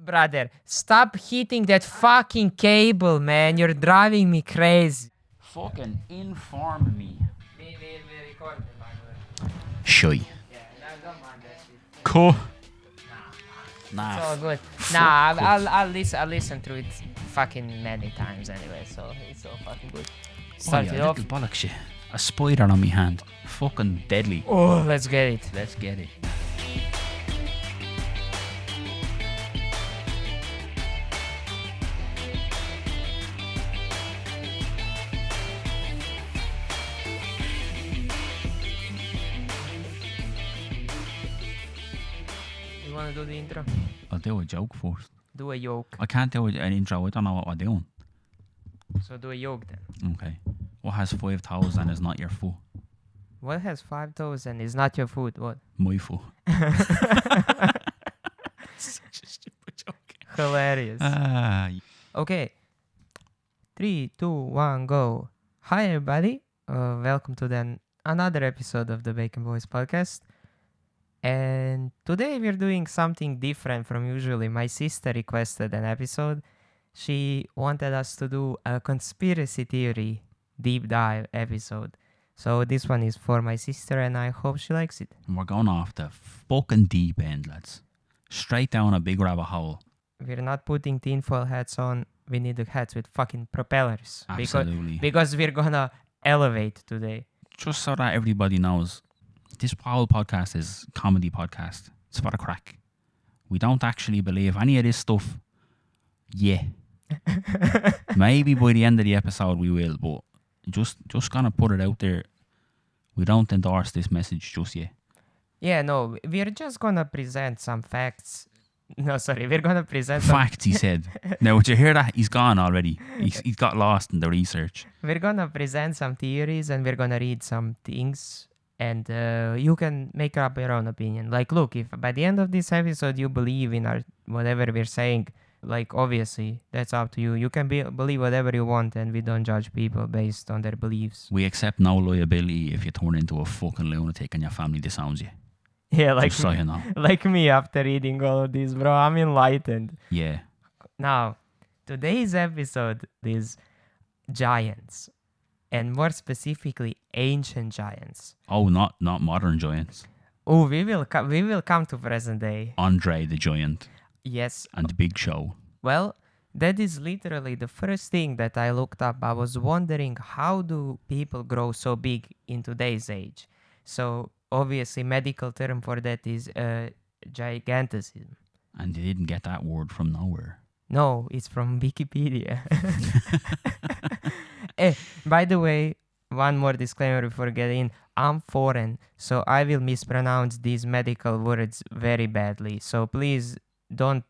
Brother, stop hitting that fucking cable, man. You're driving me crazy. Fucking inform me. We recorded, by the way. Shy. Yeah, don't mind that shit. Cool. It's all Nah. good. Fuck Nah, it. I'll listen to it fucking many times anyway, so it's all fucking good. Oh, Start yeah, it off. little bollocks shit. A spider on me hand. Fucking deadly. Oh, let's get it. Let's get it. You wanna do the intro? I'll do a joke first. Do a yoke. I can't do an intro. I don't know what we're doing. So do a yoke then. Okay. What has 5 toes and is not your foot? What has 5 toes and is not your foot? What? My foot. Such a stupid joke. Hilarious. Okay. 3, 2, 1, go. Hi everybody. Welcome to another episode of the Bacon Boyz podcast. And today we're doing something different from usually. My sister requested an episode. She wanted us to do a conspiracy theory deep dive episode. So this one is for my sister and I hope she likes it. And we're going off the fucking deep end, lads. Straight down a big rabbit hole. We're not putting tinfoil hats on. We need the hats with fucking propellers. Absolutely. Because we're gonna elevate today. Just so that everybody knows, this whole podcast is comedy podcast. It's for the crack. We don't actually believe any of this stuff. Yeah. Maybe by the end of the episode we will, but just gonna put it out there. We don't endorse this message just yet. Yeah, no, we're just gonna present some facts. No, sorry, we're gonna present some Facts, he said. Now, would you hear that? He's gone already. He's got lost in the research. We're gonna present some theories and we're gonna read some things and you can make up your own opinion. Like, look, if by the end of this episode you believe in our whatever we're saying, like, obviously, that's up to you. You can believe whatever you want and we don't judge people based on their beliefs. We accept no liability if you turn into a fucking lunatic and your family disowns you. Yeah, like Just so you know. like me after reading all of this, bro. I'm enlightened. Yeah. Now, today's episode is giants, and more specifically, ancient giants. Oh, not modern giants. Oh, we will come to present day. Andre the Giant Yes. and the Big Show. Well, that is literally the first thing that I looked up. I was wondering, how do people grow so big in today's age? So obviously, medical term for that is gigantism. And they didn't get that word from nowhere. No, it's from Wikipedia. By the way, one more disclaimer before getting in. I'm foreign, so I will mispronounce these medical words very badly. So please don't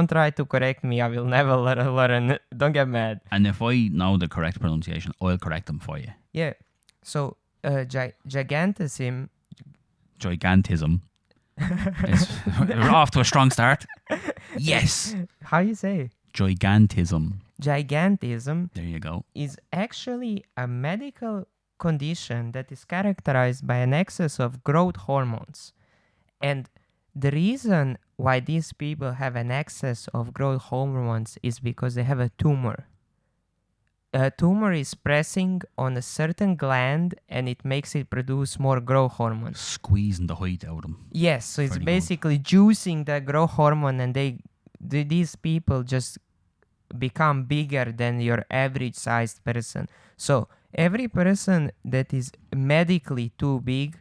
try to correct me. I will never learn. Don't get mad. And if I know the correct pronunciation, I'll correct them for you. Yeah. So gigantism. Gigantism. We're off to a strong start. Yes. How you say? Gigantism. Gigantism There you go. is actually a medical condition that is characterized by an excess of growth hormones. And the reason why these people have an excess of growth hormones is because they have a tumor. A tumor is pressing on a certain gland and it makes it produce more growth hormones. Squeezing the height out of them. Yes, so it's Pretty basically juicing the growth hormone and these people just become bigger than your average sized person. So every person that is medically too big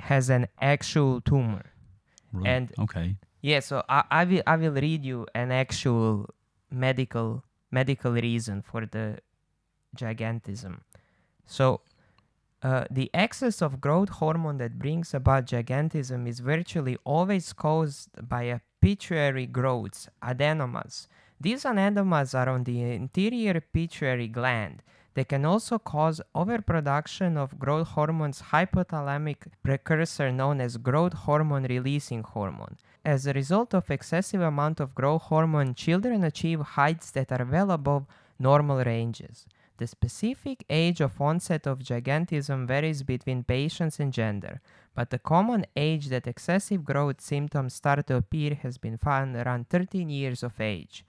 has an actual tumor. Right. And okay. yeah, so I will read you an actual medical reason for the gigantism. So the excess of growth hormone that brings about gigantism is virtually always caused by a pituitary growths, adenomas. These adenomas are on the interior pituitary gland. They can also cause overproduction of growth hormone's hypothalamic precursor known as growth hormone releasing hormone. As a result of excessive amount of growth hormone, children achieve heights that are well above normal ranges. The specific age of onset of gigantism varies between patients and gender, but the common age that excessive growth symptoms start to appear has been found around 13 years of age.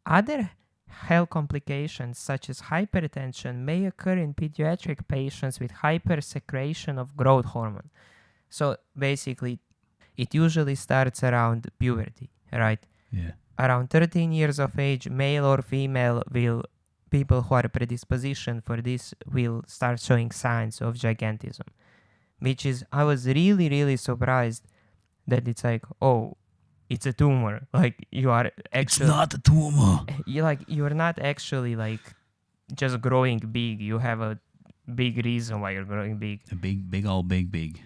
Other health complications such as hypertension may occur in pediatric patients with hypersecretion of growth hormone. So basically, it usually starts around puberty, right? Yeah. Around 13 years of age, male or female people who are predispositioned for this will start showing signs of gigantism, which is, I was really, really surprised that it's like, oh, it's a tumor. Like you are actually, It's not a tumor. you're not actually like just growing big. You have a big reason why you're growing big. A big old big.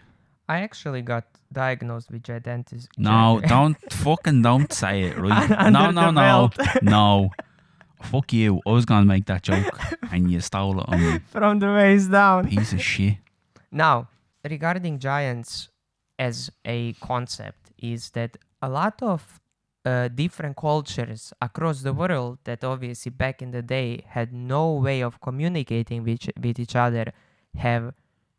I actually got diagnosed with gigantism. No, don't say it, right? Under the belt. No. Fuck you. I was gonna make that joke and you stole it on me. From the waist down. Piece of shit. Now, regarding giants as a concept, is that a lot of different cultures across the world that obviously back in the day had no way of communicating with each other have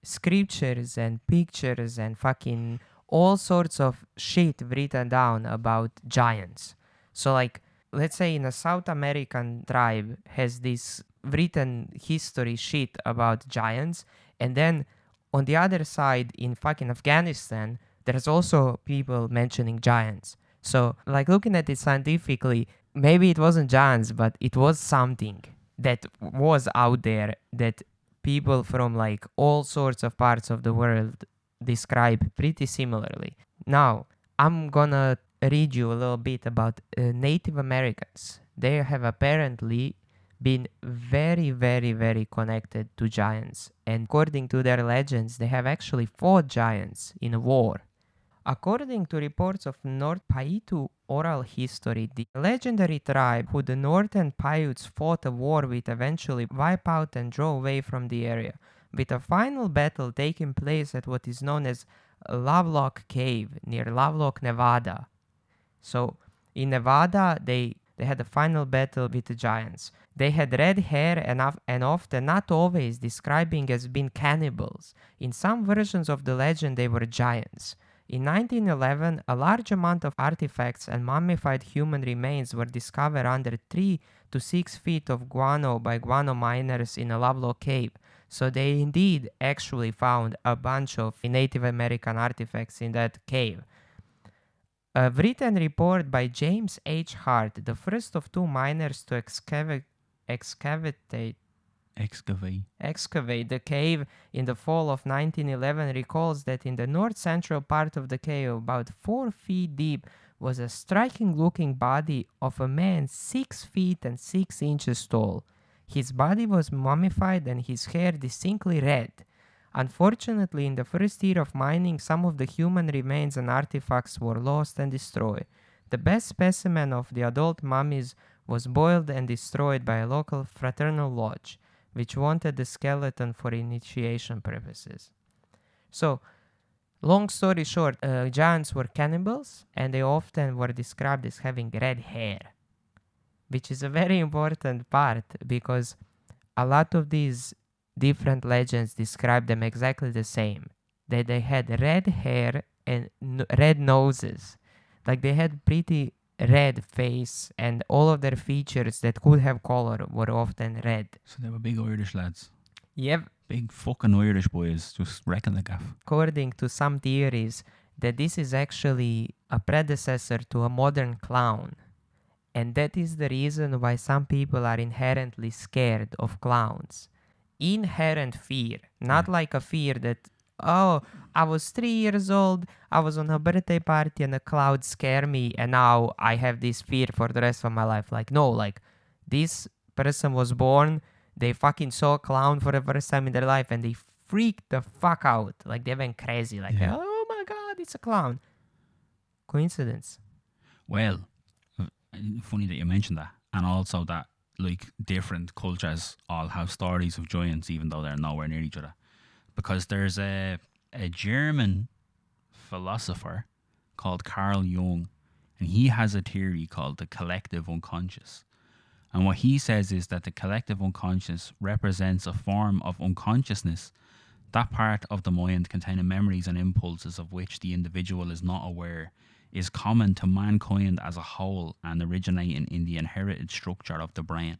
scriptures and pictures and fucking all sorts of shit written down about giants. So like, let's say in a South American tribe has this written history shit about giants, and then on the other side in fucking Afghanistan there's also people mentioning giants. So like, looking at it scientifically, maybe it wasn't giants, but it was something that was out there that people from like all sorts of parts of the world describe pretty similarly. Now, I'm gonna read you a little bit about Native Americans. They have apparently been very, very, very connected to giants. And according to their legends, they have actually fought giants in a war. According to reports of North Paiute oral history, the legendary tribe who the Northern Paiutes fought a war with eventually wiped out and drove away from the area, with a final battle taking place at what is known as Lovelock Cave near Lovelock, Nevada. So in Nevada, they had a final battle with the giants. They had red hair and often, not always, describing as being cannibals. In some versions of the legend, they were giants. In 1911, a large amount of artifacts and mummified human remains were discovered under 3 to 6 feet of guano by guano miners in a Lovelock Cave. So they indeed actually found a bunch of Native American artifacts in that cave. A written report by James H. Hart, the first of 2 miners to excavate the cave in the fall of 1911, recalls that in the north central part of the cave, about 4 feet deep, was a striking looking body of a man 6 feet and 6 inches tall. His body was mummified and his hair distinctly red. Unfortunately, in the first year of mining, some of the human remains and artifacts were lost and destroyed. The best specimen of the adult mummies was boiled and destroyed by a local fraternal lodge, which wanted the skeleton for initiation purposes. So, long story short, giants were cannibals, and they often were described as having red hair, which is a very important part because a lot of these different legends describe them exactly the same. That they had red hair and red noses. Like they had pretty red face, and all of their features that could have color were often red. So they were big Irish lads. Yep. Big fucking Irish boys just wrecking the gaff. According to some theories, that this is actually a predecessor to a modern clown. And that is the reason why some people are inherently scared of clowns. Inherent fear, not like a fear that, oh, I was 3 years old, I was on a birthday party and a clown scared me and now I have this fear for the rest of my life. Like, no, like this person was born, they fucking saw a clown for the first time in their life and they freaked the fuck out. Like they went crazy. Like, oh my God, it's a clown. Coincidence? Well, funny that you mentioned that. And also that like different cultures all have stories of giants even though they're nowhere near each other. Because there's a German philosopher called Carl Jung, and he has a theory called the collective unconscious. And what he says is that the collective unconscious represents a form of unconsciousness, that part of the mind containing memories and impulses of which the individual is not aware, is common to mankind as a whole and originating in the inherited structure of the brain.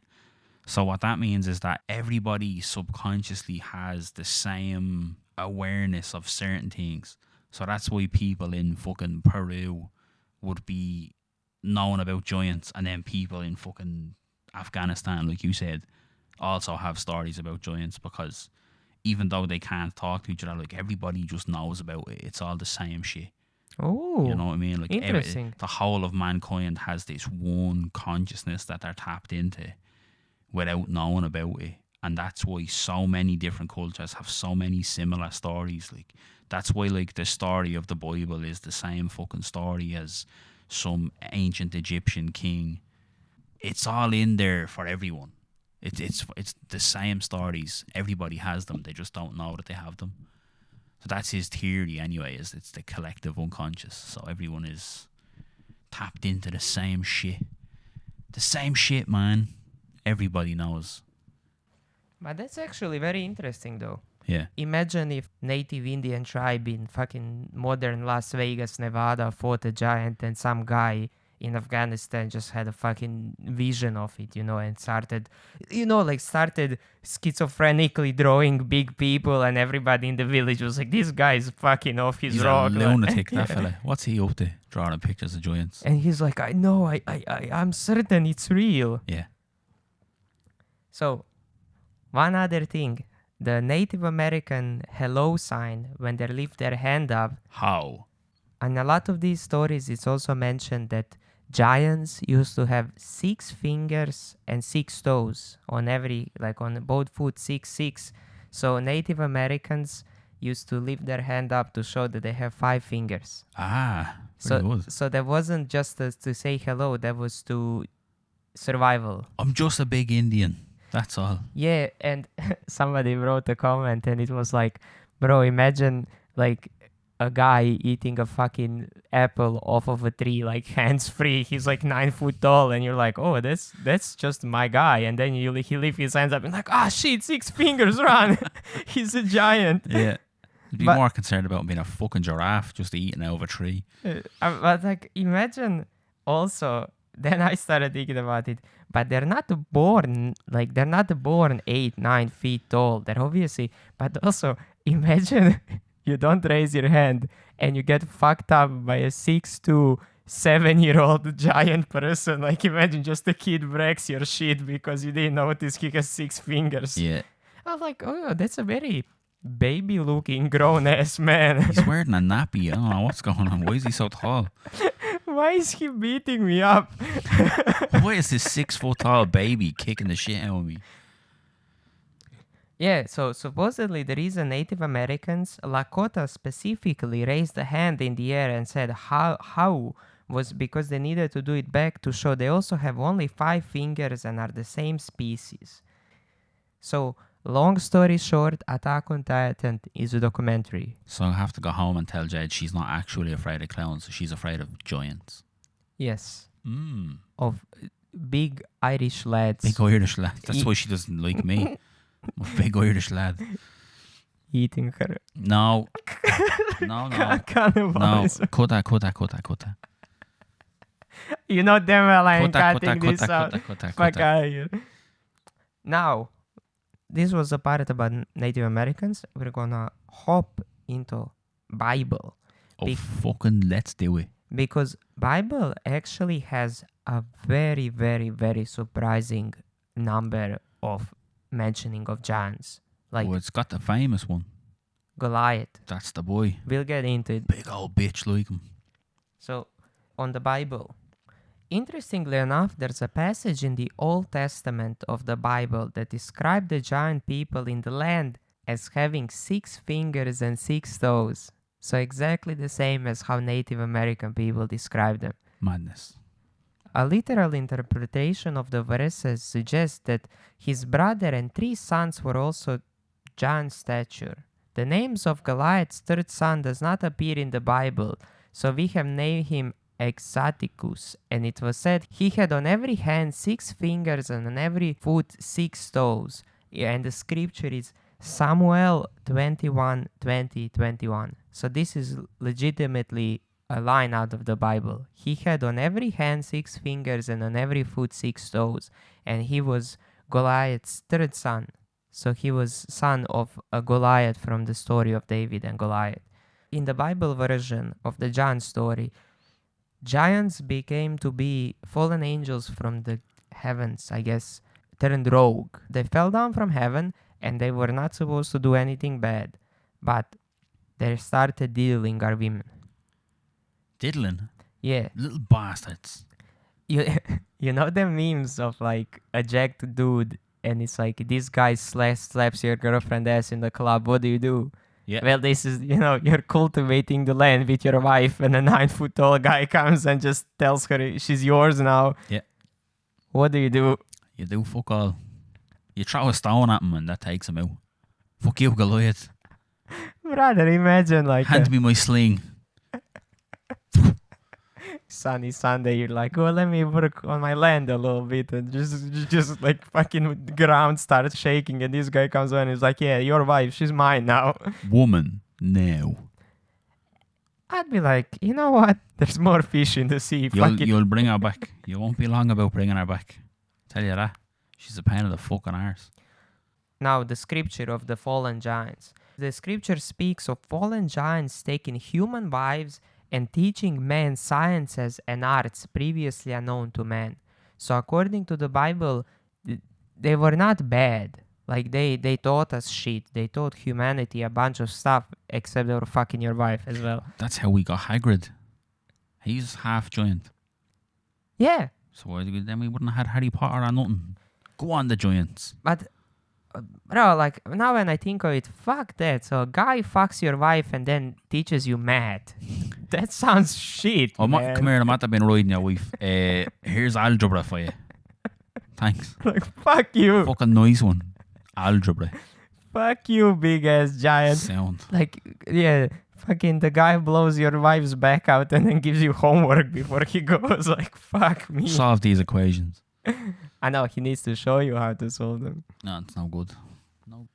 So what that means is that everybody subconsciously has the same awareness of certain things. So that's why people in fucking Peru would be knowing about giants, and then people in fucking Afghanistan, like you said, also have stories about giants, because even though they can't talk to each other, like, everybody just knows about it. It's all the same shit. Oh, You know what I mean? Like, interesting. the whole of mankind has this one consciousness that they're tapped into without knowing about it. And that's why so many different cultures have so many similar stories. Like, that's why, like, the story of the Bible is the same fucking story as some ancient Egyptian king. It's all in there for everyone. It's the same stories. Everybody has them. They just don't know that they have them. So that's his theory anyway, is it's the collective unconscious. So everyone is tapped into the same shit. The same shit, man. Everybody knows. But that's actually very interesting, though. Yeah. Imagine if native Indian tribe in fucking modern Las Vegas, Nevada fought a giant, and some guy in Afghanistan just had a fucking vision of it, and started schizophrenically drawing big people, and everybody in the village was like, this guy's fucking off his He's rock. a lunatic, that fella. What's he up to? Drawing pictures of giants. And he's like, I know, I'm certain it's real. Yeah. So, one other thing. The Native American hello sign, when they lift their hand up, How? in a lot of these stories, it's also mentioned that giants used to have 6 fingers and 6 toes on both foot, 6. So Native Americans used to lift their hand up to show that they have 5 fingers. Very good. So that wasn't just to say hello, that was to survival. I'm just a big Indian. That's all. Yeah, and somebody wrote a comment, and it was like, bro, imagine like a guy eating a fucking apple off of a tree, like hands free. He's like 9 foot tall, and you're like, oh, that's just my guy. And then he lifts his hands up and like, shit, 6 fingers, run. He's a giant. Yeah. I'd be more concerned about being a fucking giraffe just eating out of a tree. But like, imagine also. Then I started thinking about it, but they're not born 8, 9 feet tall. They're obviously, but also imagine you don't raise your hand and you get fucked up by a 6'2", 7-year-old giant person. Like, imagine just a kid breaks your shit because you didn't notice he has 6 fingers. Yeah. I was like, oh, that's a very baby-looking grown-ass man. He's wearing a nappy. I don't know what's going on. Why is he so tall? Why is he beating me up? Why is this 6 foot tall baby kicking the shit out of me? Yeah, so supposedly the reason Native Americans, Lakota specifically, raised a hand in the air and said how was because they needed to do it back to show they also have only 5 fingers and are the same species. So, long story short, Attack on Titan is a documentary. So I have to go home and tell Jed she's not actually afraid of clowns, she's afraid of giants. Yes. Of big Irish lads. Big Irish lad. That's why she doesn't like me. I'm a big Irish lad. Eating her. No. No. Cannibalism. Cut that. You know damn well I ain't Cut cutting this out. Fuck out of here. Now, this was the part about Native Americans. We're gonna hop into Bible. Fucking let's do it. Because Bible actually has a very, very, very surprising number of mentioning of giants. Like, it's got the famous one. Goliath. That's the boy. We'll get into it. Big old bitch like him. So, on the Bible. Interestingly enough, there's a passage in the Old Testament of the Bible that describes the giant people in the land as having 6 fingers and 6 toes. So exactly the same as how Native American people describe them. Madness. A literal interpretation of the verses suggests that his brother and 3 sons were also giant stature. The names of Goliath's 3rd son does not appear in the Bible, so we have named him Exaticus, and it was said he had on every hand 6 fingers and on every foot 6 toes. Yeah, and the scripture is Samuel 21:20-21. So this is legitimately a line out of the Bible. He had on every hand 6 fingers and on every foot 6 toes, and he was Goliath's third son. So he was son of a Goliath from the story of David and Goliath. In the Bible version of the John story, giants became to be fallen angels from the heavens, I guess, turned rogue. They fell down from heaven and they were not supposed to do anything bad, but they started diddling our women. Diddling? Yeah. Little bastards. You know the memes of like a jacked dude and it's like this guy slaps your girlfriend ass in the club. What do you do? Yeah. Well, this is, you're cultivating the land with your wife and a 9-foot tall guy comes and just tells her she's yours now. Yeah. What do? You do fuck all. You throw a stone at him and that takes him out. Fuck you, Goliath. Brother, imagine like Hand me my sling. sunny Sunday, you're like, well, let me work on my land a little bit, and just like fucking ground starts shaking, and this guy comes on and he's like, yeah, your wife, she's mine now. Woman, no. I'd be like, you know what? There's more fish in the sea. You'll bring her back. You won't be long about bringing her back. Tell you that. She's a pain in the fucking arse. Now, the scripture of the fallen giants. The scripture speaks of fallen giants taking human wives and teaching men sciences and arts previously unknown to man. So according to the Bible, they were not bad. Like they taught us shit. They taught humanity a bunch of stuff, except they were fucking your wife as well. That's how we got Hagrid. He's half giant. Yeah. So then we wouldn't have had Harry Potter or nothing. Go on, the giants. But bro, like now when I think of it, fuck that. So a guy fucks your wife and then teaches you math. That sounds shit. Oh, man. come here, I might have been riding your wife. Here's algebra for you. Thanks. Like, fuck you. Fucking nice one. Algebra. Fuck you, big ass giant. Sound. Like, yeah, fucking the guy blows your wife's back out and then gives you homework before he goes. Like, fuck me. Solve these equations. I know, he needs to show you how to solve them. No, it's no good. No.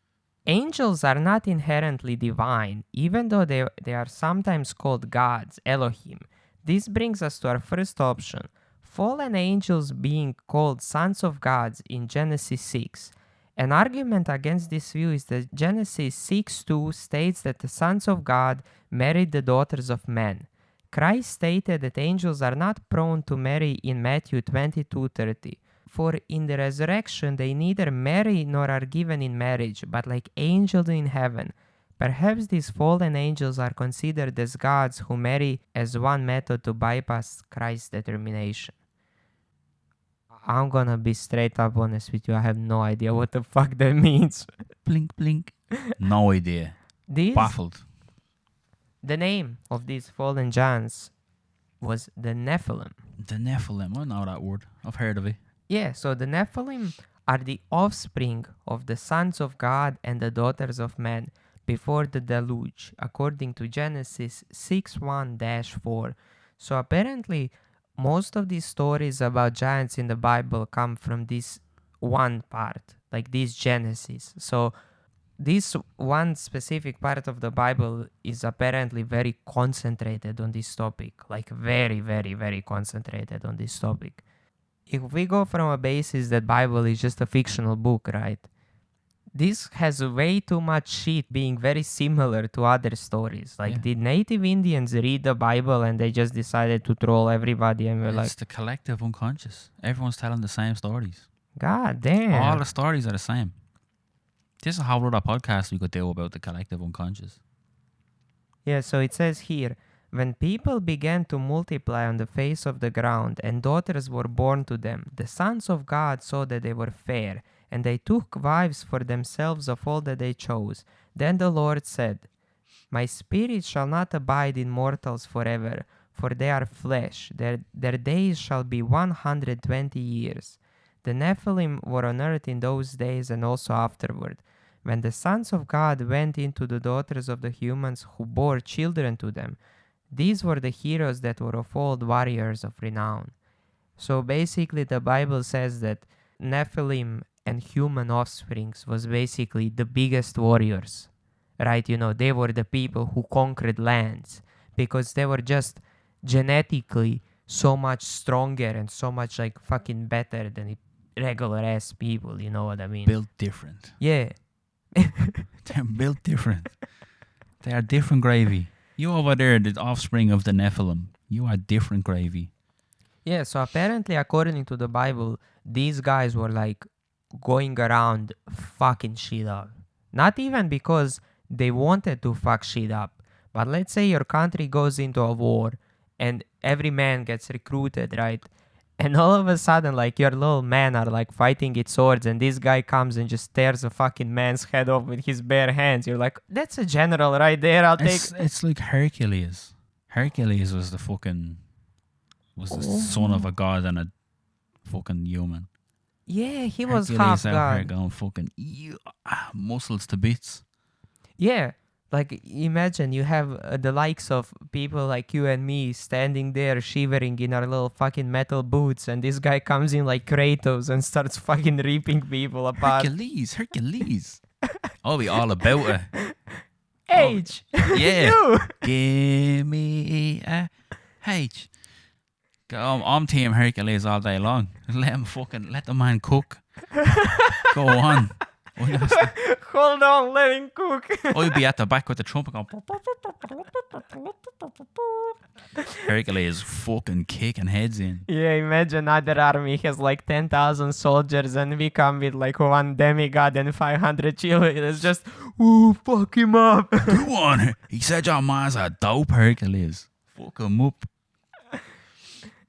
Angels are not inherently divine, even though they are sometimes called gods, Elohim. This brings us to our first option. Fallen angels being called sons of gods in Genesis 6. An argument against this view is that Genesis 6:2 states that the sons of God married the daughters of men. Christ stated that angels are not prone to marry in Matthew 22:30. For in the resurrection they neither marry nor are given in marriage, but like angels in heaven. Perhaps these fallen angels are considered as gods who marry as one method to bypass Christ's determination. I'm gonna be straight up honest with you, I have no idea what the fuck that means. Blink, blink. No idea. Baffled. The name of these fallen giants was the Nephilim. The Nephilim, I know that word. I've heard of it. Yeah, so the Nephilim are the offspring of the sons of God and the daughters of men before the deluge, according to Genesis 6:1-4. So apparently, most of these stories about giants in the Bible come from this one part, like this Genesis. So this one specific part of the Bible is apparently very concentrated on this topic, like very, very, very concentrated on this topic. If we go from a basis that Bible is just a fictional book, right? This has way too much shit being very similar to other stories. Like, did native Indians read the Bible and they just decided to troll everybody and we're It's the collective unconscious. Everyone's telling the same stories. God damn. All the stories are the same. This is a whole other podcast we could do about the collective unconscious. Yeah, so it says here, when people began to multiply on the face of the ground and daughters were born to them, the sons of God saw that they were fair, and they took wives for themselves of all that they chose. Then the Lord said, My spirit shall not abide in mortals forever, for they are flesh. Their days shall be 120 years. The Nephilim were on earth in those days and also afterward. When the sons of God went into the daughters of the humans who bore children to them, These were the heroes that were of old, warriors of renown. So basically the Bible says that Nephilim and human offsprings was basically the biggest warriors, right? You know, they were the people who conquered lands because they were just genetically so much stronger and so much like fucking better than regular ass people, you know what I mean? Built different. Yeah. They're built different. They are different gravy. You over there, the offspring of the Nephilim. You are different gravy. Yeah, so apparently, according to the Bible, these guys were like going around fucking shit up. Not even because they wanted to fuck shit up, but let's say your country goes into a war and every man gets recruited, right? And all of a sudden, like your little men are like fighting with swords, and this guy comes and just tears a fucking man's head off with his bare hands. You're like, that's a general right there. I'll take. It's like Hercules. Hercules was the son of a god and a fucking human. Yeah, he was Hercules half out here god. going fucking muscles to bits. Yeah, like imagine you have the likes of people like you and me standing there shivering in our little fucking metal boots, and this guy comes in like Kratos and starts fucking ripping people apart. Hercules. I'll be all about it. H! Yeah. You! Give me a H. I'm Team Hercules all day long. Let the man cook. Go on. Hold on, let him cook. I'll be at the back with the trumpet going. Hercules fucking kicking heads in. Yeah, imagine other army has like 10,000 soldiers and we come with like one demigod and 500 cheerleaders. Just, ooh, fuck him up. Go on. He said your man's a dope, Hercules. Fuck him up.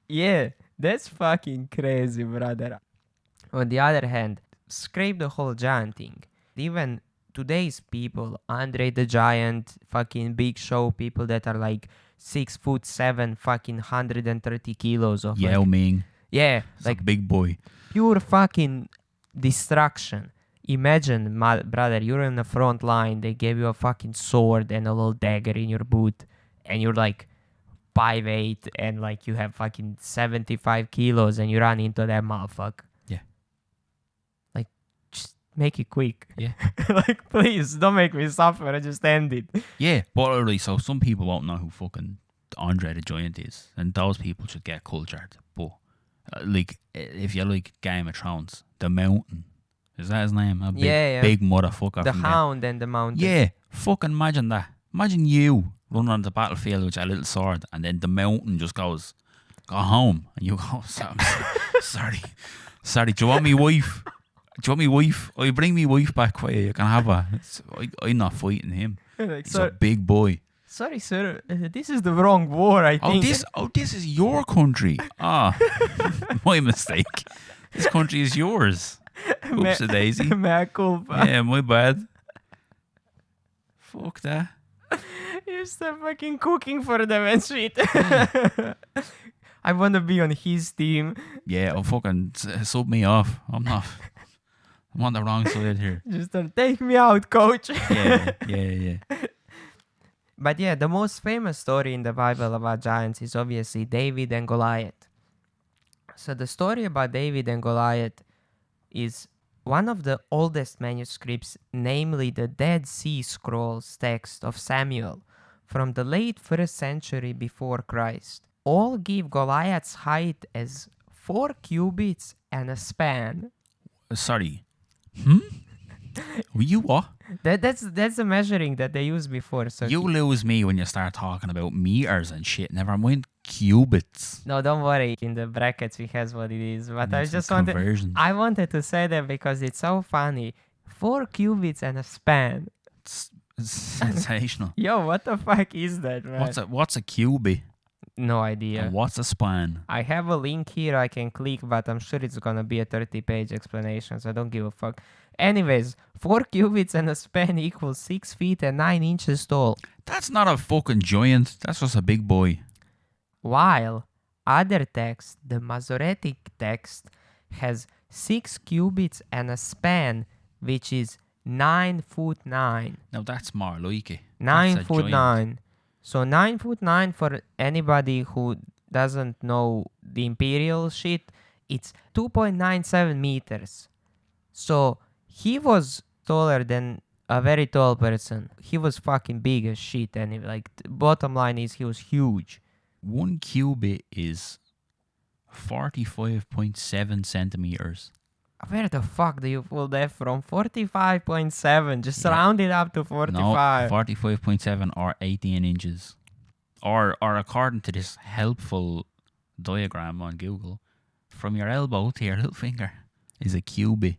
Yeah, that's fucking crazy, brother. On the other hand, scrape the whole giant thing. Even today's people, Andre the Giant, fucking Big Show, people that are like 6'7", fucking 130 kilos of Yao like, Ming. yeah, Like like big boy. pure fucking destruction. Imagine, my brother, you're in the front line, they gave you a fucking sword and a little dagger in your boot, and you're like 5'8", and like you have fucking 75 kilos, and you run into that motherfucker. Yeah. Like, just make it quick. Yeah. Like, please, don't make me suffer, just end it. Yeah, but already, so some people won't know who fucking Andre the Giant is, and those people should get cultured. But like, if you like Game of Thrones, the Mountain, is that his name? A big, Yeah. big motherfucker. The from there. Hound and the Mountain. Yeah, fucking imagine that. Imagine you running on the battlefield with your little sword, and then the Mountain just goes, go home, and you go, sorry. Do you want me wife? Do you want me wife? Oh, you bring me wife back for you. You can have her. I'm not fighting him. Like, He's a big boy. sorry, sir. This is the wrong war, I think. This is your country. Ah, my mistake. This country is yours. Oops a daisy. Mea culpa. Yeah, my bad. Fuck that. You're still fucking cooking for them and shit. I want to be on his team. Yeah, oh fucking sub me off. I'm on the wrong side here. Just take me out, coach. Yeah. But yeah, the most famous story in the Bible about giants is obviously David and Goliath. So the story about David and Goliath is one of the oldest manuscripts, namely the Dead Sea Scrolls text of Samuel from the late 1st century before Christ. All give Goliath's height as 4 cubits and a span. Sorry. You what? That's the measuring that they used before. So You lose me when you start talking about meters and shit. Never mind cubits. no, don't worry. In the brackets, we has what it is. But I It's just conversions. I wanted to say that because it's so funny. 4 cubits and a span. It's sensational. Yo, what the fuck is that, man? What's a cubit? No idea. And what's a span? I have a link here I can click, but I'm sure it's gonna be a 30-page explanation, so I don't give a fuck. Anyways, 4 cubits and a span equals 6 feet and 9 inches tall. That's not a fucking giant. That's just a big boy. While other text, the Masoretic text, has 6 cubits and a span, which is 9'9". Now that's more like it. 9 That's a foot giant. 9. So 9'9" for anybody who doesn't know the imperial shit, it's 2.97 meters. So he was taller than a very tall person. He was fucking big as shit. And like, the bottom line is he was huge. 1 cubit is 45.7 centimeters. Where the fuck do you pull that from? 45.7. Just Yeah. round it up to 45. No, 45.7 or 18 inches. Or according to this helpful diagram on Google, from your elbow to your little finger is a cubit.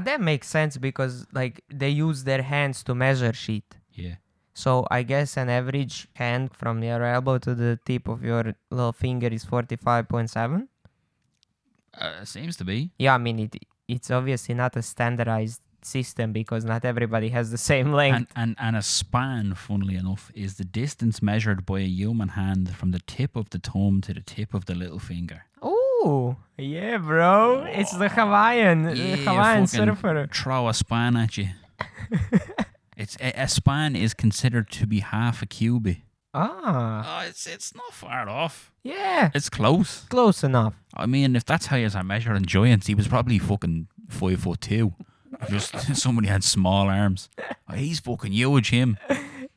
That makes sense because like they use their hands to measure shit. Yeah. So I guess an average hand from your elbow to the tip of your little finger is 45.7. Seems to be. Yeah, I mean it's obviously not a standardized system because not everybody has the same length. And a span, funnily enough, is the distance measured by a human hand from the tip of the thumb to the tip of the little finger. Oh, yeah, bro. It's the Hawaiian fucking surfer. Throw a span at you. It's a span is considered to be half a cubit. Ah, It's not far off. yeah. It's close. Close enough. I mean, if that's how you are measuring giants, he was probably fucking 5'2". Just somebody had small arms. Oh, he's fucking huge, him.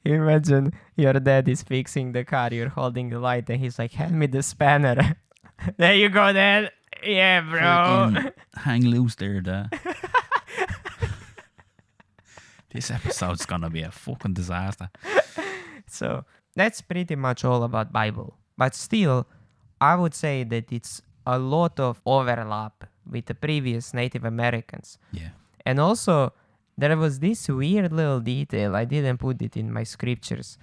Imagine your dad is fixing the car, you're holding the light, and he's like, hand me the spanner. There you go, Dad. Yeah, bro. Fucking hang loose there, Dad. This episode's gonna be a fucking disaster. So that's pretty much all about Bible. But still, I would say that it's a lot of overlap with the previous Native Americans. Yeah. And also, there was this weird little detail. I didn't put it in my scriptures.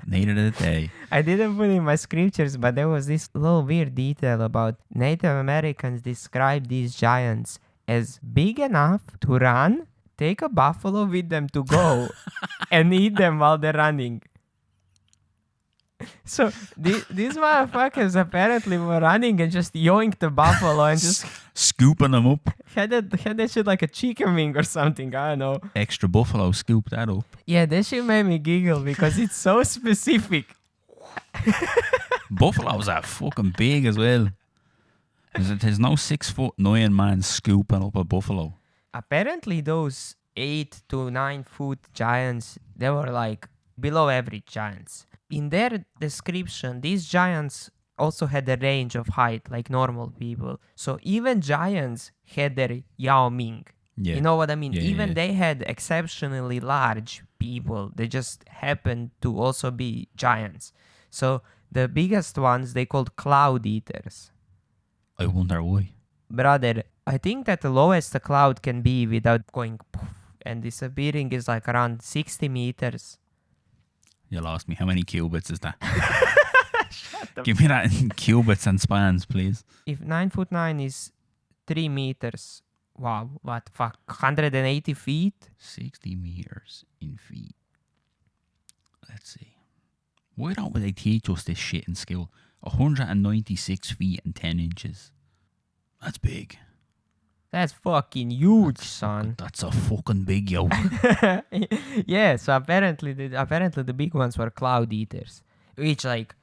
Neither did they. I didn't put it in my scriptures, but there was this little weird detail about Native Americans describe these giants as big enough to run, take a buffalo with them to go, and eat them while they're running. So these motherfuckers apparently were running and just yoinked the buffalo and just Scooping them up. had that shit like a chicken wing or something. I don't know. Extra buffalo, scoop that up. Yeah, that shit made me giggle because it's so specific. Buffaloes are fucking big as well. There's no 6'9" man scooping up a buffalo. Apparently those 8 to 9 foot giants, they were like below average giants. In their description, these giants also had a range of height like normal people. So even giants had their Yao Ming. Yeah. You know what I mean? Yeah, Even yeah. they had exceptionally large people. They just happened to also be giants. So the biggest ones they called cloud eaters. I wonder why. Brother, I think that the lowest a cloud can be without going poof and disappearing is like around 60 meters. You lost me. How many cubits is that? Give me that in cubits and spans, please. If 9'9" is 3 meters, wow, what fuck, 180 feet? 60 meters in feet. Let's see. Why don't they teach us this shit in school? 196 feet and 10 inches. That's big. That's fucking huge, son. That's a fucking big yoke. Yeah, so apparently the big ones were cloud eaters, which like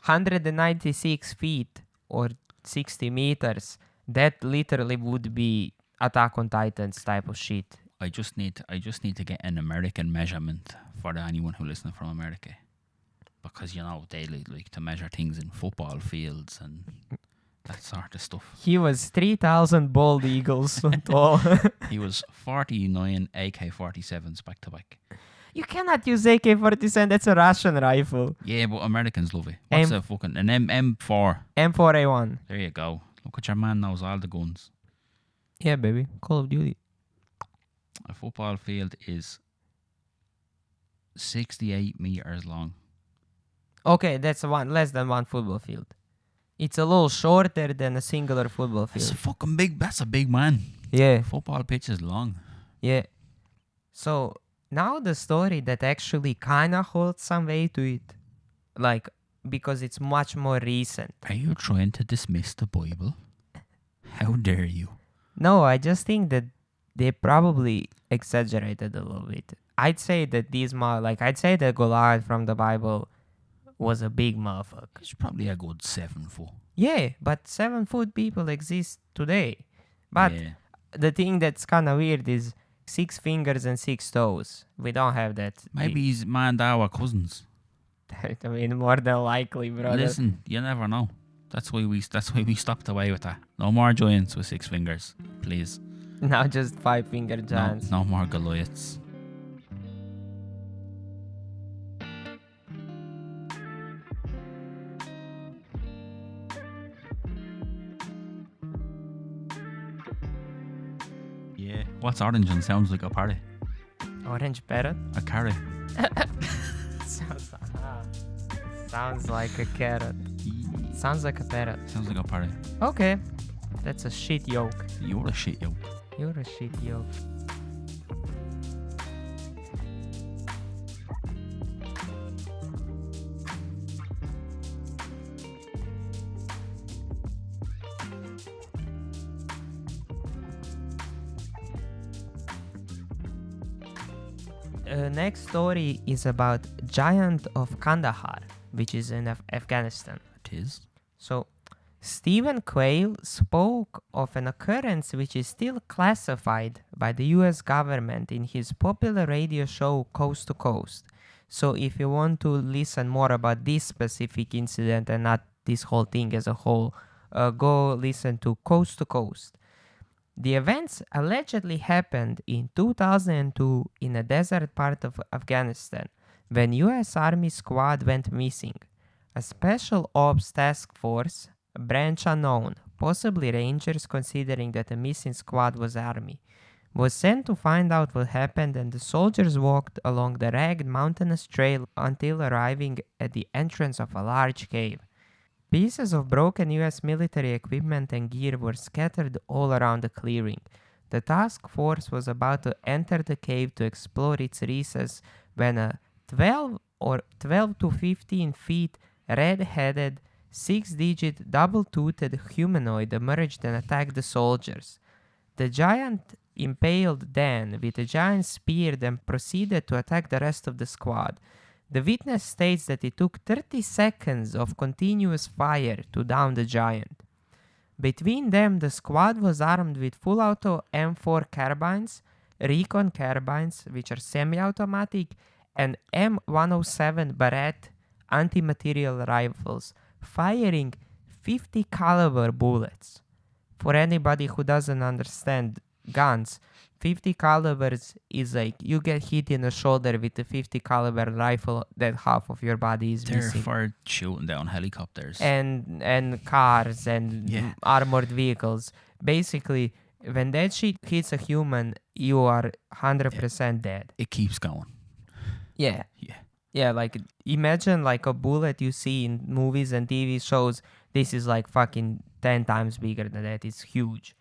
196 feet or 60 meters. That literally would be Attack on Titans type of shit. I just need to get an American measurement for anyone who listens from America, because you know they like to measure things in football fields and that sort of stuff. He was 3,000 bald eagles tall. He was 49 AK-47s back to back. You cannot use AK-47. That's a Russian rifle. Yeah, but Americans love it. What's a fucking an M4? M4A1. There you go. Look at your man knows all the guns. Yeah, baby. Call of Duty. A football field is 68 meters long. Okay, that's less than one football field. It's a little shorter than a singular football That's a field. fucking big. That's a big man. Yeah, Football pitch is long. yeah. So now the story that actually kind of holds some weight to it, like because it's much more recent. Are you trying to dismiss the Bible? How dare you? No, I just think that they probably exaggerated a little bit. I'd say that I'd say that Goliath from the Bible was a big motherfucker. He's probably a good 7 foot. Yeah, but 7-foot people exist today. But Yeah. the thing that's kind of weird is 6 fingers and 6 toes. We don't have that. Maybe he's man and dad were cousins. I mean, more than likely, brother. Listen, you never know. That's why we stopped away with that. No more giants with 6 fingers, please. Now just 5-finger giants. No more Goliaths. Yeah. What's orange and sounds like a parrot? Orange parrot? A carrot. Sounds like a carrot. Sounds like a parrot. Sounds like a parrot. Okay. That's a shit yoke. You're a shit, yo. You're a shit yoke. Next story is about Giant of Kandahar, which is in Afghanistan. It is. So, Stephen Quayle spoke of an occurrence which is still classified by the US government in his popular radio show Coast to Coast. So, if you want to listen more about this specific incident and not this whole thing as a whole, go listen to Coast to Coast. The events allegedly happened in 2002 in a desert part of Afghanistan when US Army squad went missing. A special ops task force, a branch unknown, possibly Rangers considering that the missing squad was Army, was sent to find out what happened, and the soldiers walked along the ragged mountainous trail until arriving at the entrance of a large cave. Pieces of broken US military equipment and gear were scattered all around the clearing. The task force was about to enter the cave to explore its recess when a 12 to 15 feet red-headed, 6-digit, double-toothed humanoid emerged and attacked the soldiers. The giant impaled Dan with a giant spear, then proceeded to attack the rest of the squad. The witness states that it took 30 seconds of continuous fire to down the giant. Between them, the squad was armed with full-auto M4 carbines, recon carbines, which are semi-automatic, and M107 Barrett anti-material rifles, firing 50 caliber bullets. For anybody who doesn't understand guns, 50 calibers is like you get hit in the shoulder with a 50 caliber rifle that half of your body is They're missing. for shooting down helicopters. And cars and armored vehicles. Basically, when that shit hits a human, you are 100% dead. It keeps going. Yeah. Yeah. Yeah, like imagine like a bullet you see in movies and TV shows. This is like fucking 10 times bigger than that. It's huge.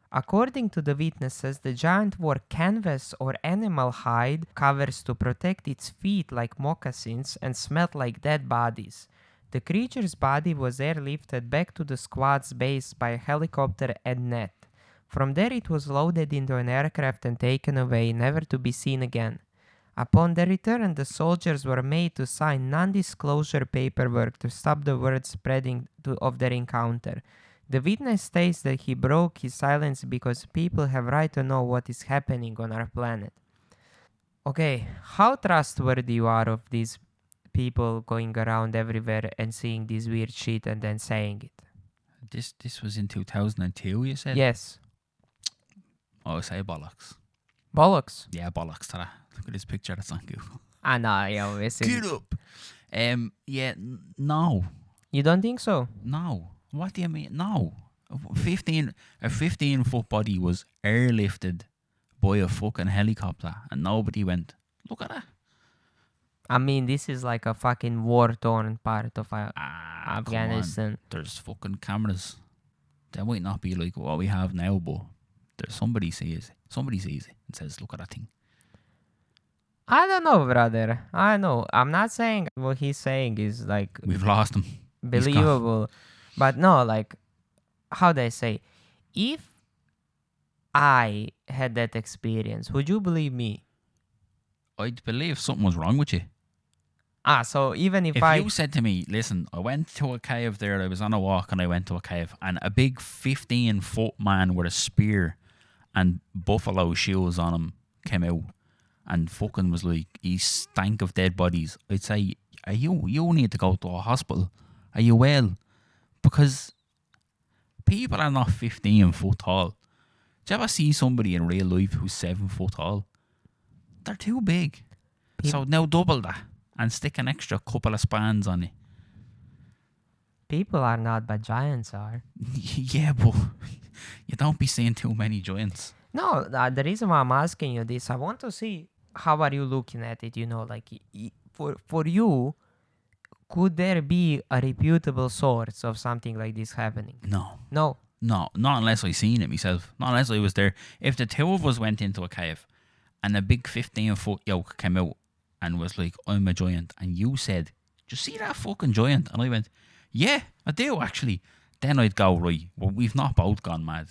According to the witnesses, the giant wore canvas or animal hide covers to protect its feet like moccasins and smelled like dead bodies. The creature's body was airlifted back to the squad's base by a helicopter and net. From there it was loaded into an aircraft and taken away, never to be seen again. Upon their return, the soldiers were made to sign non-disclosure paperwork to stop the word spreading of their encounter. The witness states that he broke his silence because people have right to know what is happening on our planet. Okay, how trustworthy you are of these people going around everywhere and seeing this weird shit and then saying it? This was in 2002, you said? Yes. Oh, I say bollocks. Bollocks. Yeah, bollocks to that. Look at this picture that's on Google. Ah, no, yo, Get up! No. You don't think so? No. What do you mean? No. A 15-foot body was airlifted by a fucking helicopter and nobody went, look at that. I mean, this is like a fucking war-torn part of Afghanistan. There's fucking cameras. They might not be like what we have now, but there's somebody sees it and says, look at that thing. I don't know, brother. I know. I'm not saying what he's saying is like We've lost him. believable. But no, like, how do I say? If I had that experience, would you believe me? I'd believe something was wrong with you. So even if If I you said to me, listen, I went to a cave there, I was on a walk and I went to a cave, and a big 15-foot man with a spear and buffalo shoes on him came out and fucking was like, he stank of dead bodies, I'd say, you need to go to a hospital. Are you well? Because people are not 15 foot tall. Do you ever see somebody in real life who's 7 foot tall? They're too big. So now double that and stick an extra couple of spans on it. people are not, but giants are. Yeah, but you don't be seeing too many giants. No, the reason why I'm asking you this, I want to see how are you looking at it. Like for you, could there be a reputable source of something like this happening? No. No. No, not unless I seen it myself. Not unless I was there. If the two of us went into a cave and a big 15-foot yoke came out and was like, I'm a giant, and you said, do you see that fucking giant? And I went, yeah, I do actually. Then I'd go, right, well, we've not both gone mad.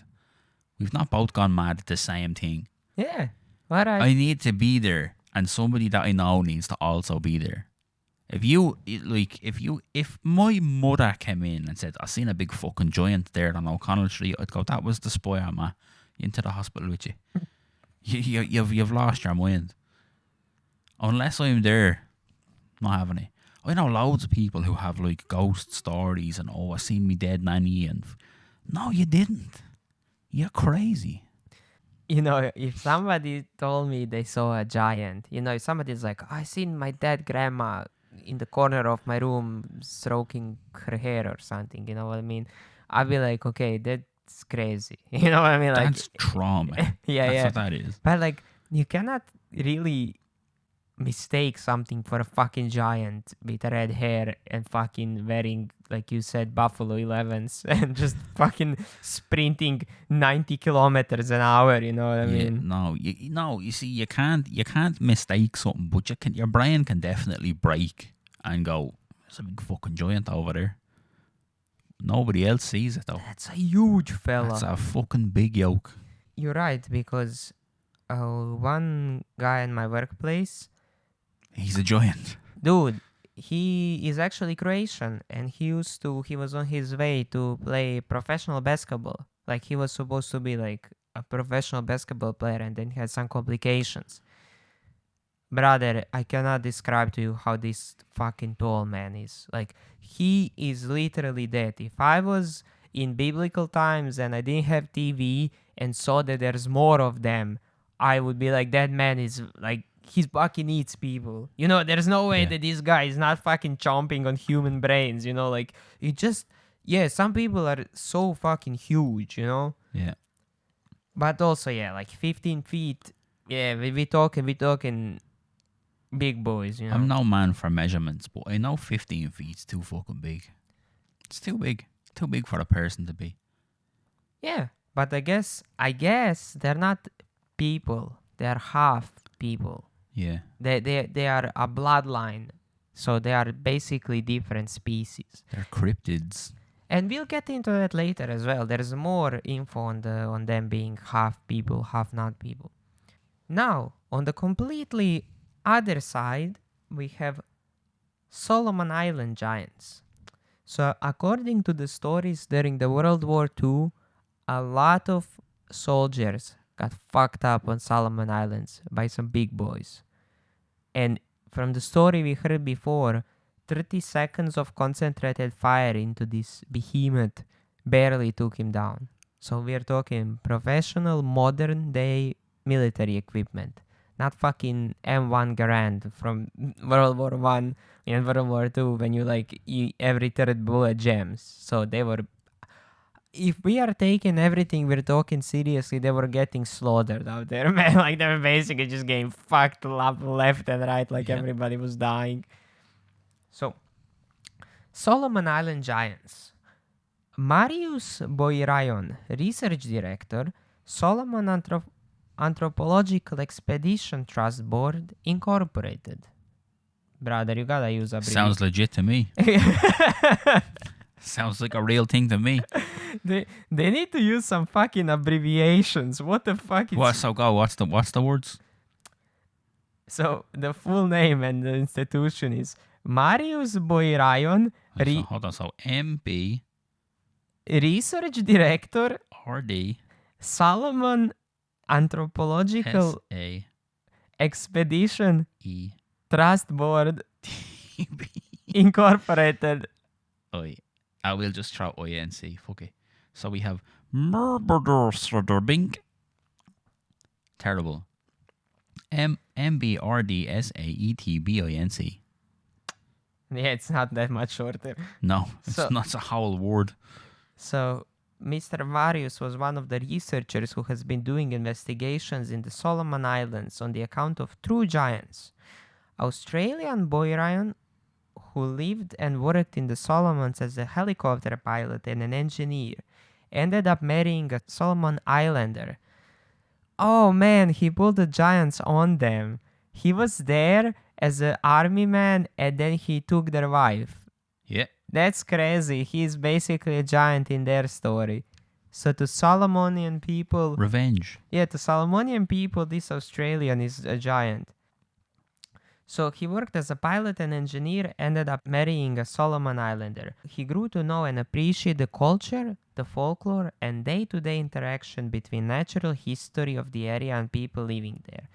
We've not both gone mad at the same thing. Yeah. All right. I need to be there, and somebody that I know needs to also be there. If my mother came in and said, I seen a big fucking giant there on O'Connell Street, I'd go, that was the spoiler, ma. Into the hospital with you. You've lost your mind. Unless I'm there, not having it. I know loads of people who have like ghost stories and, I seen me dead nanny, and no, you didn't. You're crazy. If somebody told me they saw a giant, if somebody's like, I seen my dead grandma in the corner of my room stroking her hair or something, you know what I mean? I'd be like, okay, that's crazy. You know what I mean? Like, That's trauma. yeah, That's yeah. what that is. But like, you cannot really mistake something for a fucking giant with red hair and fucking wearing, like you said, Buffalo 11s and just fucking sprinting 90 kilometers an hour. You know what I mean? You see, you can't mistake something, but your brain can definitely break and go, there's a big fucking giant over there. Nobody else sees it though. That's a huge fella. That's a fucking big yoke. You're right, because one guy in my workplace, He's a giant. dude, he is actually Croatian, and he was on his way to play professional basketball. Like, he was supposed to be like a professional basketball player, and then he had some complications. Brother, I cannot describe to you how this fucking tall man is. Like, he is literally dead. If I was in biblical times and I didn't have TV and saw that there's more of them, I would be like, that man is like, he fucking eats people. There's no way that this guy is not fucking chomping on human brains. Like, some people are so fucking huge, Yeah. But also, like 15 feet, we talking big boys, I'm no man for measurements, but I know 15 feet's too fucking big. It's too big. Too big for a person to be. Yeah, but I guess they're not people. They're half people. Yeah. They are a bloodline, so they are basically different species. They're cryptids. And we'll get into that later as well. There's more info on them being half people, half not people. Now, on the completely other side, we have Solomon Island giants. So, according to the stories during the World War II, a lot of soldiers got fucked up on Solomon Islands by some big boys. And from the story we heard before, 30 seconds of concentrated fire into this behemoth barely took him down. So we're talking professional, modern-day military equipment. Not fucking M1 Garand from World War I and World War II when every third bullet jams. So they were... If we are taking everything we're talking seriously, they were getting slaughtered out there, man. Like, they were basically just getting fucked up left and right, everybody was dying. So, Solomon Island Giants. Marius Boirayon, research director, Solomon Anthropological Expedition Trust Board, Incorporated. Brother, you gotta use a Sounds legit to me. Sounds like a real thing to me. They need to use some fucking abbreviations. What the fuck is What's the words? So the full name and the institution is Marius Boirayon, Hold on. So MB Research Director, RD Solomon Anthropological SAE Expedition Trust Board Incorporated. Oi. I will just throw INC. Fuck it. So we have Murderbink. Terrible. MBRDSAETBINC. Yeah, it's not that much shorter. No, it's not a whole word. So, Mr. Marius was one of the researchers who has been doing investigations in the Solomon Islands on the account of true giants. Australian Boyrayan, who lived and worked in the Solomons as a helicopter pilot and an engineer, ended up marrying a Solomon Islander. Oh man, he pulled the giants on them. He was there as an army man and then he took their wife. Yeah. That's crazy. He's basically a giant in their story. So to Solomonian people... Revenge. Yeah, to Solomonian people, this Australian is a giant. So he worked as a pilot and engineer, ended up marrying a Solomon Islander. He grew to know and appreciate the culture, the folklore, and day-to-day interaction between natural history of the area and people living there.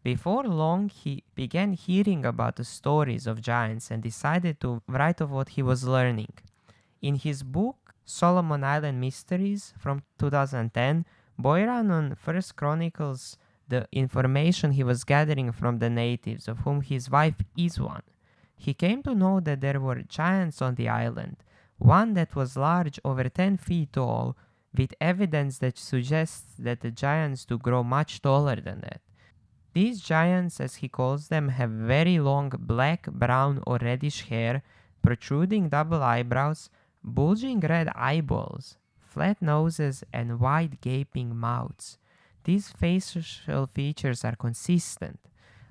Before long, he began hearing about the stories of giants and decided to write of what he was learning. In his book, Solomon Island Mysteries from 2010, Boyranon first chronicles the information he was gathering from the natives, of whom his wife is one. He came to know that there were giants on the island, one that was large, over 10 feet tall, with evidence that suggests that the giants do grow much taller than that. These giants, as he calls them, have very long black, brown or reddish hair, protruding double eyebrows, bulging red eyeballs, flat noses and wide gaping mouths. These facial features are consistent.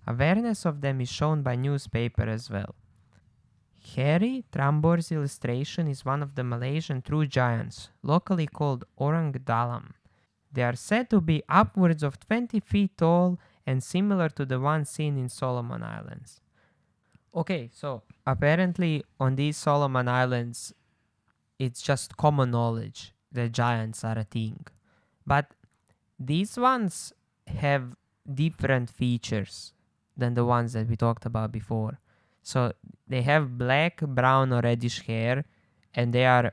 Awareness of them is shown by newspaper as well. Harry Trambor's illustration is one of the Malaysian true giants, locally called Orang Dalam. They are said to be upwards of 20 feet tall and similar to the ones seen in Solomon Islands. Okay, so apparently on these Solomon Islands, it's just common knowledge that giants are a thing. But these ones have different features than the ones that we talked about before. So they have black, brown, or reddish hair, and they are,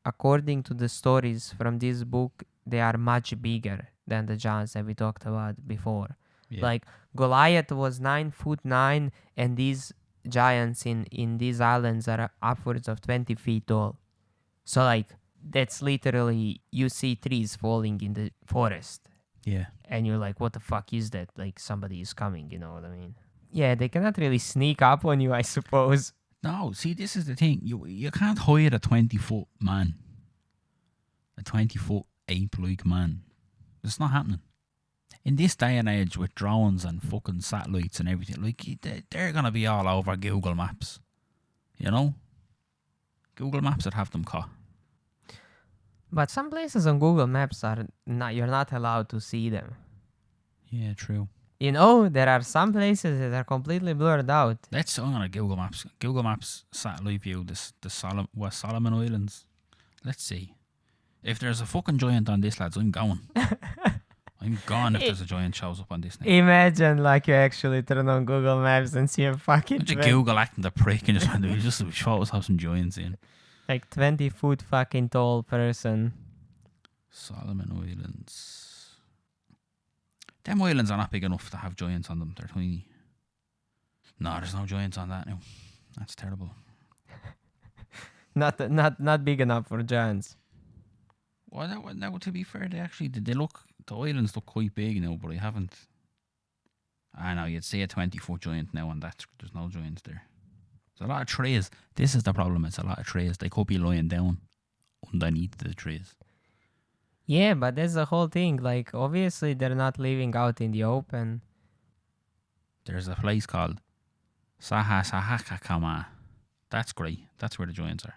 according to the stories from this book, they are much bigger than the giants that we talked about before. Yeah. Like Goliath was 9'9", and these giants in these islands are upwards of 20 feet tall. So like that's literally, you see trees falling in the forest. Yeah. And you're like, what the fuck is that? Like somebody is coming, you know what I mean? Yeah, they cannot really sneak up on you, I suppose. No, see, this is the thing. You can't hire a 20-foot man. A 20-foot ape-like man. It's not happening. In this day and age with drones and fucking satellites and everything, like, they're going to be all over Google Maps. You know? Google Maps would have them caught. But some places on Google Maps you're not allowed to see them. Yeah, true. You know, there are some places that are completely blurred out. Let's go on a Google Maps. Google Maps satellite view West Solomon Islands. Let's see. If there's a fucking giant on this, lads, I'm going. I'm gone if there's a giant shows up on this now. Imagine like you actually turn on Google Maps and see a fucking... Just Google acting the prick and just show us how some giants in. Like 20-foot fucking tall person. Solomon Islands. Them islands are not big enough to have giants on them. They're tiny. No, there's no giants on that now. That's terrible. Not big enough for giants. Well, now to be fair, the islands look quite big now, but I haven't. I know, you'd say a 20-foot giant now, and there's no giants there. There's a lot of trees. This is the problem. It's a lot of trees. They could be lying down underneath the trees. Yeah, but that's the whole thing. Like, obviously, they're not living out in the open. There's a place called Sahasahakakama. That's great. That's where the giants are.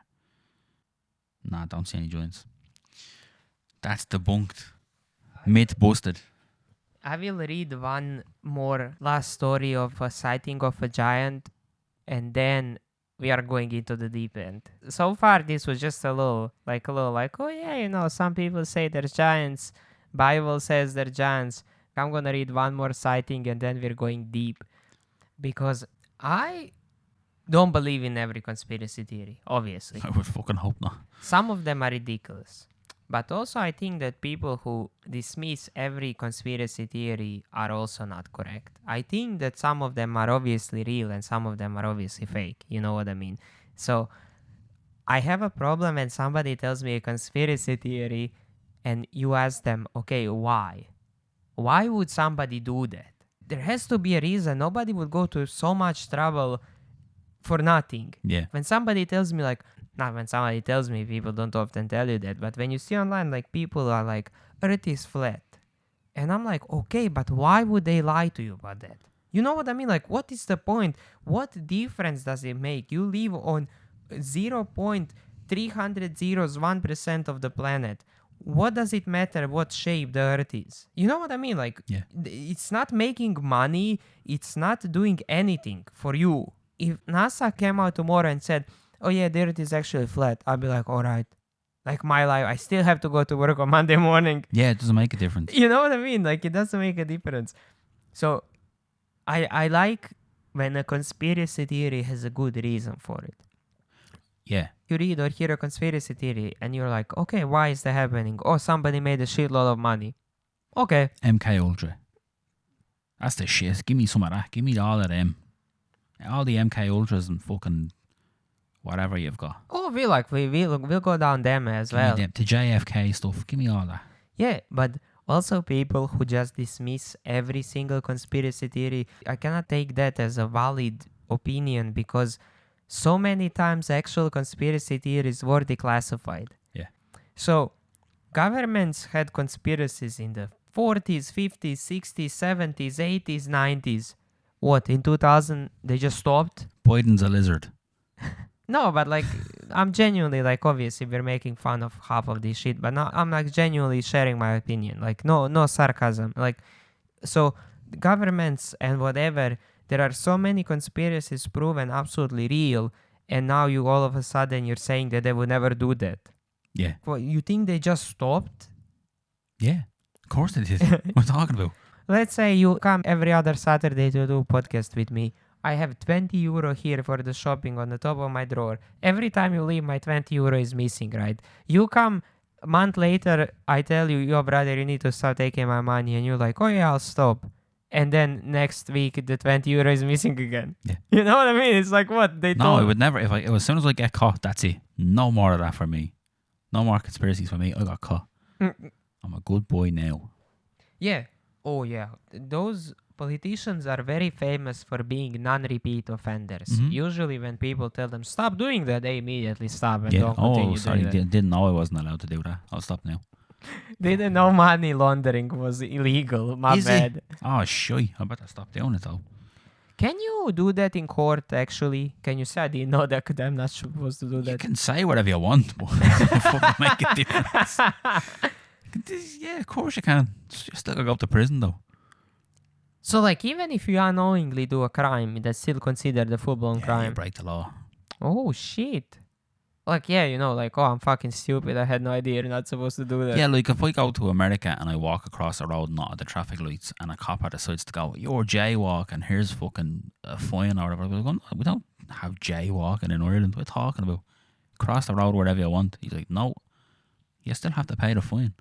Nah, don't see any giants. That's debunked. Myth busted. I will read one more last story of a sighting of a giant, and then we are going into the deep end. So far, this was just a little, oh yeah, some people say there's giants. Bible says there's giants. I'm gonna read one more sighting, and then we're going deep, because I don't believe in every conspiracy theory, obviously. I would fucking hope not. Some of them are ridiculous. But also, I think that people who dismiss every conspiracy theory are also not correct. I think that some of them are obviously real and some of them are obviously fake. You know what I mean? So, I have a problem when somebody tells me a conspiracy theory and you ask them, okay, why? Why would somebody do that? There has to be a reason. Nobody would go to so much trouble for nothing. Yeah. When somebody tells me, not when somebody tells me, people don't often tell you that, but when you see online, people are like, Earth is flat. And I'm like, okay, but why would they lie to you about that? You know what I mean? What is the point? What difference does it make? You live on 0.301% of the planet. What does it matter what shape the Earth is? You know what I mean? Yeah. It's not making money. It's not doing anything for you. If NASA came out tomorrow and said, oh yeah, the Earth is actually flat, I'll be like, all right. My life, I still have to go to work on Monday morning. Yeah, it doesn't make a difference. You know what I mean? It doesn't make a difference. So, I like when a conspiracy theory has a good reason for it. Yeah. You read or hear a conspiracy theory and you're like, okay, why is that happening? Oh, somebody made a shitload of money. Okay. MK Ultra. That's the shit. Give me some of that. Give me all of them. All the MK Ultras and fucking whatever you've got. Oh, we'll go down them as well. The JFK stuff. Give me all that. Yeah, but also people who just dismiss every single conspiracy theory, I cannot take that as a valid opinion because so many times actual conspiracy theories were declassified. Yeah. So governments had conspiracies in the 40s, 50s, 60s, 70s, 80s, 90s. What, in 2000 they just stopped? Biden's a lizard. No, but I'm genuinely obviously we're making fun of half of this shit, but I'm genuinely sharing my opinion. No sarcasm. So governments and whatever, there are so many conspiracies proven absolutely real, and now you all of a sudden you're saying that they would never do that. Yeah. Well, you think they just stopped? Yeah. Of course they did. What are you talking about? Let's say you come every other Saturday to do a podcast with me. I have 20 euro here for the shopping on the top of my drawer. Every time you leave, my 20 euro is missing, right? You come a month later, I tell you, yo, brother, you need to start taking my money. And you're like, oh, yeah, I'll stop. And then next week, the 20 euro is missing again. Yeah. You know what I mean? It's what? No, I would never. As soon as I get caught, that's it. No more of that for me. No more conspiracies for me. I got caught. I'm a good boy now. Yeah. Oh, yeah. Those politicians are very famous for being non-repeat offenders. Mm-hmm. Usually when people tell them, stop doing that, they immediately stop and Yeah. don't continue Sorry. doing that. Didn't know I wasn't allowed to do that. I'll stop now. Didn't know money laundering was illegal. My Is bad. it? Oh, shy. I better stop doing it, though. Can you do that in court, actually? Can you say, I didn't know that I'm not supposed to do You that? can say whatever you want, but it doesn't fucking make a difference. Yeah, of course you can. You still gotta go to prison, though. So, even if you unknowingly do a crime, that's still considered a full-blown You crime. break the law. Oh, shit. Oh, I'm fucking stupid. I had no idea you're not supposed to do that. Yeah, if I go to America and I walk across the road not at the traffic lights and a cop decides to go, you're jaywalking, here's fucking a fine or whatever. We're going, we don't have jaywalking in Ireland. We're talking about cross the road wherever you want. He's like, no, you still have to pay the fine.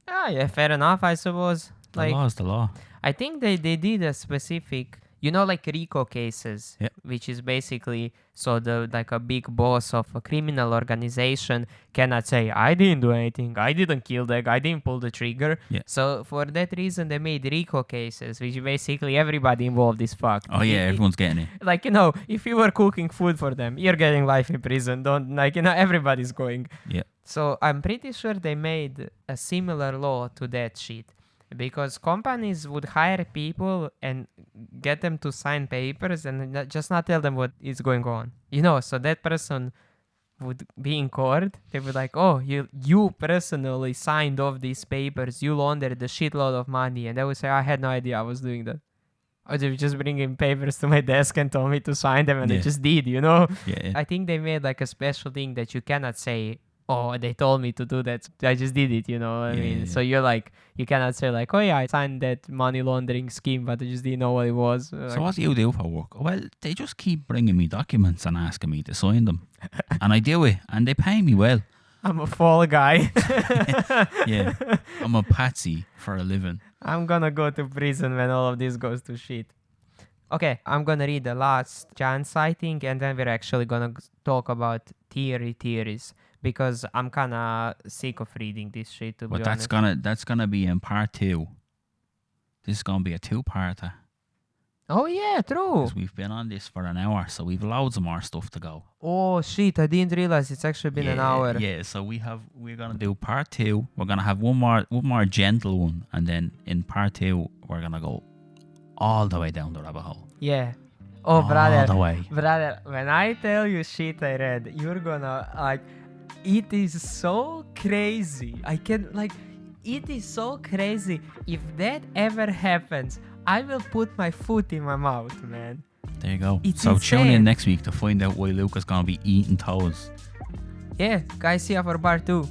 Ah, yeah, fair enough, I suppose. The law is the law. I think they did a specific, RICO cases, Yep. which is basically so a big boss of a criminal organization cannot say, I didn't do anything, I didn't kill that guy, I didn't pull the trigger. Yeah. So for that reason, they made RICO cases, which basically everybody involved is fucked. Oh yeah, everyone's getting it. If you were cooking food for them, you're getting life in prison. Everybody's going. Yeah. So I'm pretty sure they made a similar law to that shit. Because companies would hire people and get them to sign papers and just not tell them what is going on. So that person would be in court, they would like, oh, you personally signed off these papers, you laundered a shitload of money, and they would say, I had no idea I was doing that. Or they would just bring in papers to my desk and told me to sign them, and I just did, you know? Yeah. I think they made like a special thing that you cannot say, oh, they told me to do that, I just did it, you know what I mean? So you're like, you cannot say like, oh yeah, I signed that money laundering scheme, but I just didn't know what it was. So what do you do for work? Well, they just keep bringing me documents and asking me to sign them. And I do it, and they pay me well. I'm a fall guy. Yeah, I'm a patsy for a living. I'm gonna go to prison when all of this goes to shit. Okay, I'm gonna read the last Jan sighting, and then we're actually gonna talk about theories, because I'm kinda sick of reading this shit, to be honest. But that's gonna be in part 2. This is gonna be a 2-parter. Oh yeah, true. Because we've been on this for an hour, so we've loads of more stuff to go. Oh shit, I didn't realize it's actually been an hour. Yeah, so we're gonna do part 2. We're gonna have one more gentle one, and then in part 2 we're gonna go all the way down the rabbit hole. Yeah. Oh All brother, the way. brother, when I tell you shit I read, you're gonna like, it is so crazy. It is so crazy. If that ever happens, I will put my foot in my mouth, man. There you go. It's so tune insane. in next week to find out why Luca's gonna be eating toes. Yeah, guys, see you for part 2.